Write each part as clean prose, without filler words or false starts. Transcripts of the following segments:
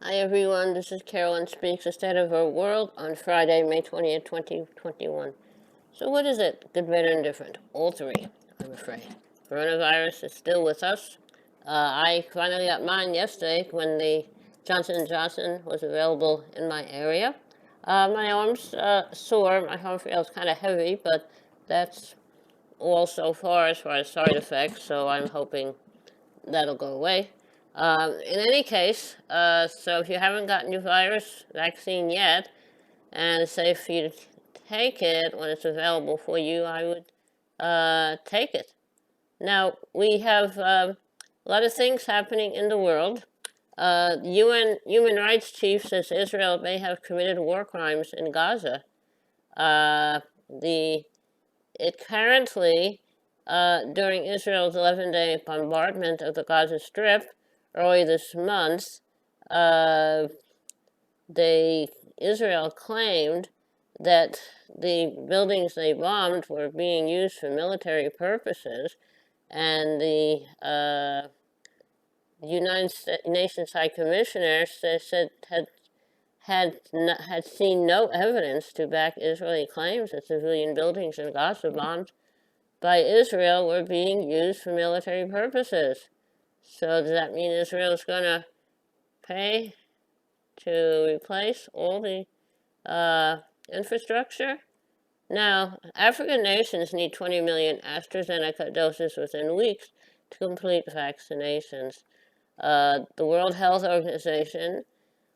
Hi everyone, this is Carolyn Speaks, the State of Our World on Friday, May 20th, 2021. So what is it? Good, better, and different? All three, I'm afraid. Coronavirus is still with us. I finally got mine yesterday when the Johnson & Johnson was available in my area. My arm's sore, my arm feels kind of heavy, but that's all so far as side effects, so I'm hoping that'll go away. In any case, so if you haven't gotten your virus vaccine yet, and it's safe for you to take it when it's available for you, I would take it. Now, we have a lot of things happening in the world. The UN Human Rights Chief says Israel may have committed war crimes in Gaza. Uh, the it currently, during Israel's 11-day bombardment of the Gaza Strip early this month, uh, Israel claimed that the buildings they bombed were being used for military purposes, and the United Nations High Commissioner said had seen no evidence to back Israeli claims that civilian buildings in Gaza bombed by Israel were being used for military purposes. So does that mean Israel is going to pay to replace all the infrastructure? Now, African nations need 20 million AstraZeneca doses within weeks to complete vaccinations. The World Health Organization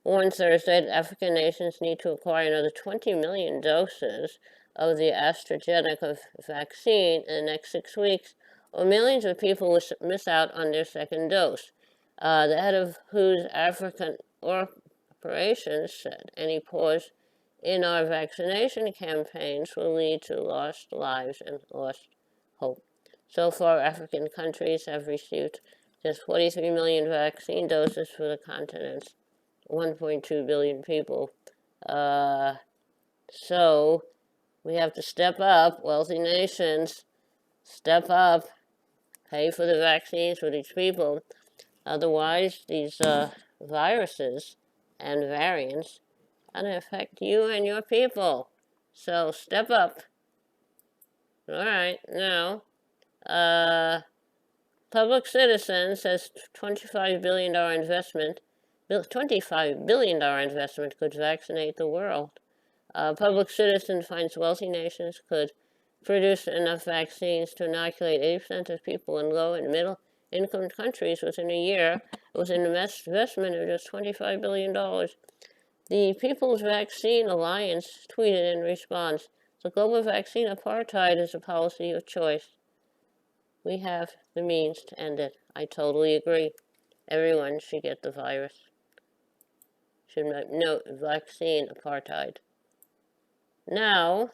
warned Thursday that African nations need to acquire another 20 million doses of the AstraZeneca vaccine in the next 6 weeks, or millions of people will miss out on their second dose. The head of WHO's African operations said any pause in our vaccination campaigns will lead to lost lives and lost hope. So far, African countries have received just 43 million vaccine doses for the continent's 1.2 billion people. So we have to step up, wealthy nations, step up, pay for the vaccines for these people. Otherwise, these viruses and variants are going to affect you and your people. So step up. All right, now, Public Citizen says $25 billion investment, $25 billion investment could vaccinate the world. Public Citizen finds wealthy nations could produce enough vaccines to inoculate 80% of people in low and middle income countries within a year with an investment of just $25 billion. The People's Vaccine Alliance tweeted in response, the global vaccine apartheid is a policy of choice. We have the means to end it. I totally agree. Everyone should get the virus. Should no vaccine apartheid. Now,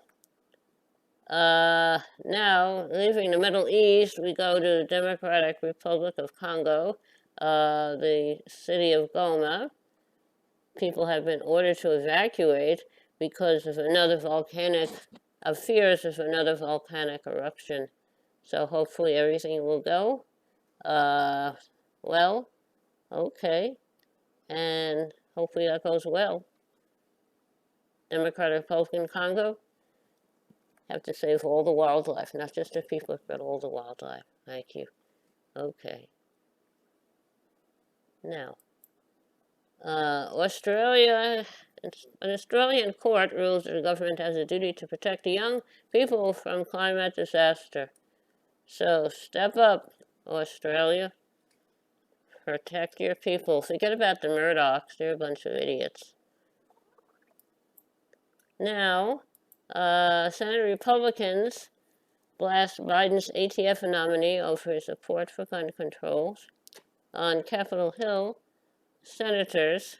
leaving the Middle East, we go to the Democratic Republic of Congo, the city of Goma. People have been ordered to evacuate because of fears of another volcanic eruption. So hopefully everything will go well, okay, and hopefully that goes well. Democratic Republic of Congo have to save all the wildlife, not just the people, but all the wildlife. Thank you. Okay. Now, Australia, an Australian court rules that the government has a duty to protect the young people from climate disaster. So step up, Australia. Protect your people. Forget about the Murdochs. They're a bunch of idiots. Now, Senate Republicans blast Biden's ATF nominee over his support for gun controls. On Capitol Hill, senators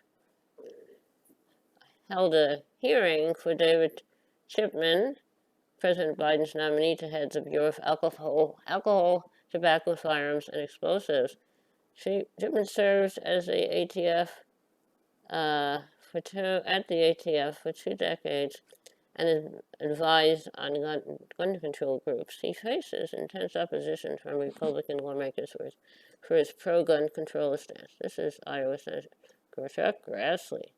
held a hearing for David Chipman, President Biden's nominee to head the Bureau of Alcohol, Tobacco, Firearms, and Explosives. Chipman serves as the ATF at the ATF for 2 decades and is advised on gun control groups. He faces intense opposition from Republican lawmakers for his pro-gun control stance. This is Iowa Senator Chuck Grassley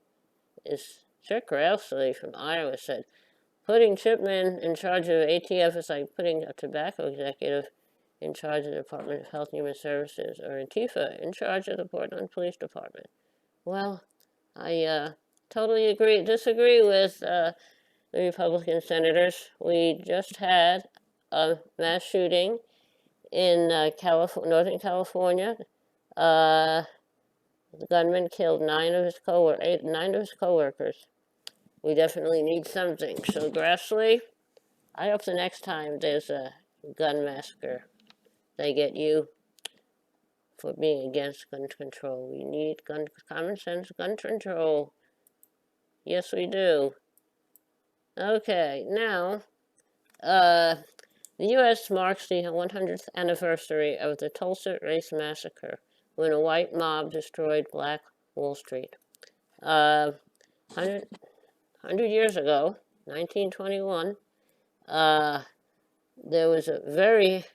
from Iowa said, putting Chipman in charge of ATF is like putting a tobacco executive in charge of the Department of Health and Human Services, or Antifa in charge of the Portland Police Department. Well, I totally disagree with the Republican senators. We just had a mass shooting in Northern California. The gunman killed nine of his coworkers. We definitely need something. So Grassley, I hope the next time there's a gun massacre, they get you for being against gun control. We need common sense gun control. Yes, we do. Okay, now, the U.S. marks the 100th anniversary of the Tulsa Race Massacre, when a white mob destroyed Black Wall Street. 100 years ago, 1921, there was a very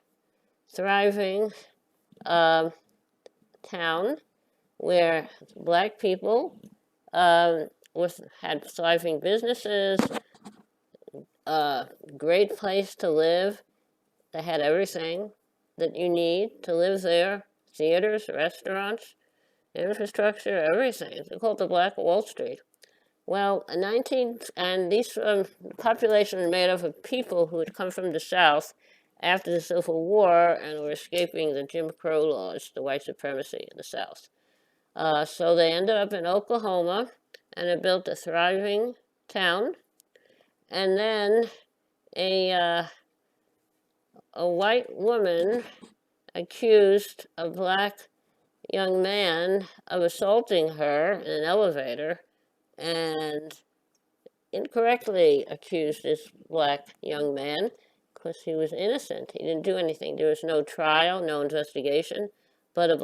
thriving town where black people had thriving businesses, great place to live. They had everything that you need to live there: theaters, restaurants, infrastructure, everything. They called the Black Wall Street. Well, these population was made up of people who had come from the South after the Civil War and were escaping the Jim Crow laws, the white supremacy in the South. So they ended up in Oklahoma, and it built a thriving town. And then a white woman accused a black young man of assaulting her in an elevator, and incorrectly accused this black young man because he was innocent. He didn't do anything. There was no trial, no investigation, but a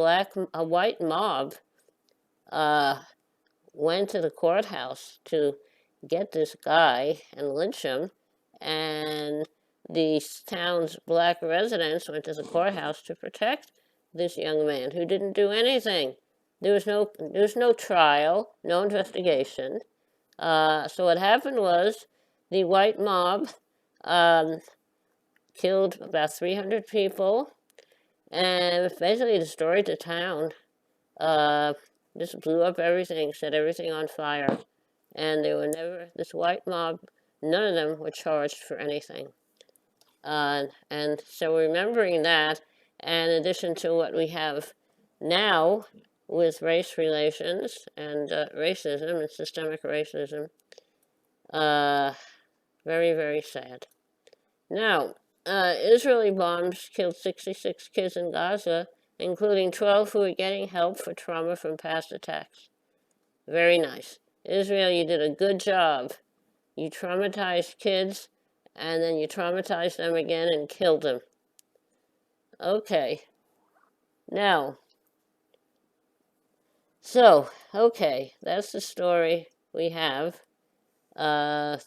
white mob went to the courthouse to get this guy and lynch him, and the town's black residents went to the courthouse to protect this young man who didn't do anything. There was no trial, no investigation. So what happened was the white mob killed about 300 people and basically destroyed the town. Just blew up everything, set everything on fire. And they were this white mob, none of them were charged for anything. And so remembering that, and in addition to what we have now with race relations and racism and systemic racism, very, very sad. Now, Israeli bombs killed 66 kids in Gaza, including 12 who were getting help for trauma from past attacks. Very nice. Israel, you did a good job. You traumatized kids, and then you traumatized them again and killed them. Okay. Now, so, okay, that's the story we have. But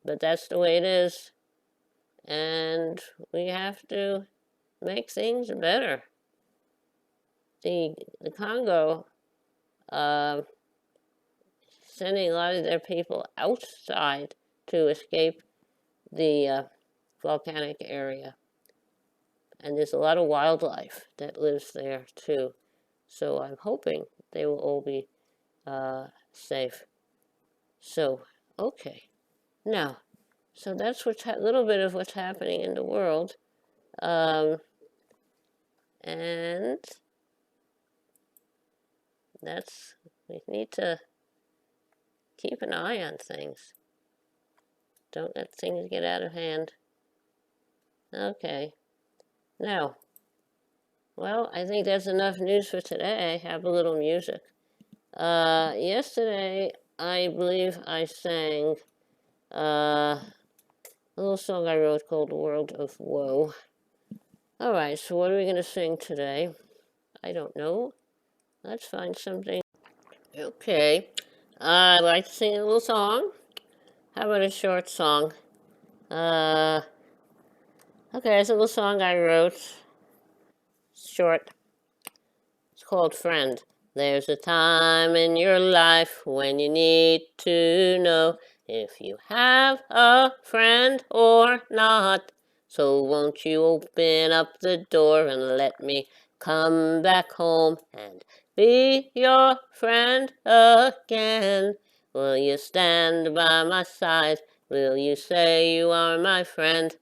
that's the way it is. And we have to make things better. The Congo, sending a lot of their people outside to escape the volcanic area. And there's a lot of wildlife that lives there too. So I'm hoping they will all be safe. So, okay. Now, so that's a little bit of what's happening in the world. And we need to keep an eye on things. Don't let things get out of hand. Okay. Now, well, I think that's enough news for today. Have a little music. Yesterday, I believe I sang a little song I wrote called World of Woe. All right, so what are we going to sing today? I don't know. Let's find something. Okay. I'd like to sing a little song. How about a short song? Okay, it's a little song I wrote. Short. It's called Friend. There's a time in your life when you need to know if you have a friend or not. So won't you open up the door and let me come back home and be your friend again? Will you stand by my side? Will you say you are my friend?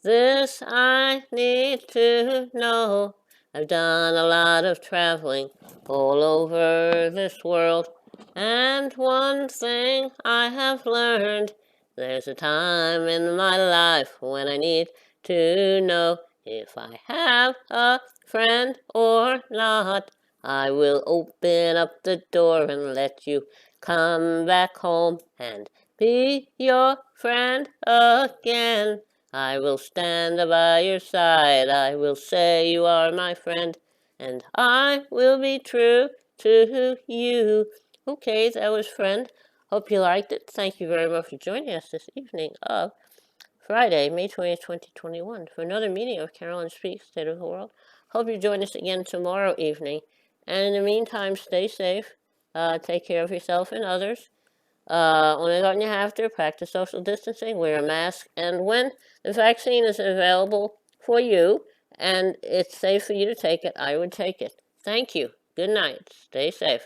This I need to know. I've done a lot of traveling all over this world, and one thing I have learned, there's a time in my life when I need to know if I have a friend or not. I will open up the door and let you come back home and be your friend again. I will stand by your side, I will say you are my friend, and I will be true to you. Okay, that was Friend. Hope you liked it. Thank you very much for joining us this evening of Friday, May 20th, 2021, for another meeting of Carolyn Speaks, State of the World. Hope you join us again tomorrow evening. And in the meantime, stay safe, take care of yourself and others. Only when you have to, practice social distancing, wear a mask, and when the vaccine is available for you and it's safe for you to take it, I would take it. Thank you. Good night. Stay safe.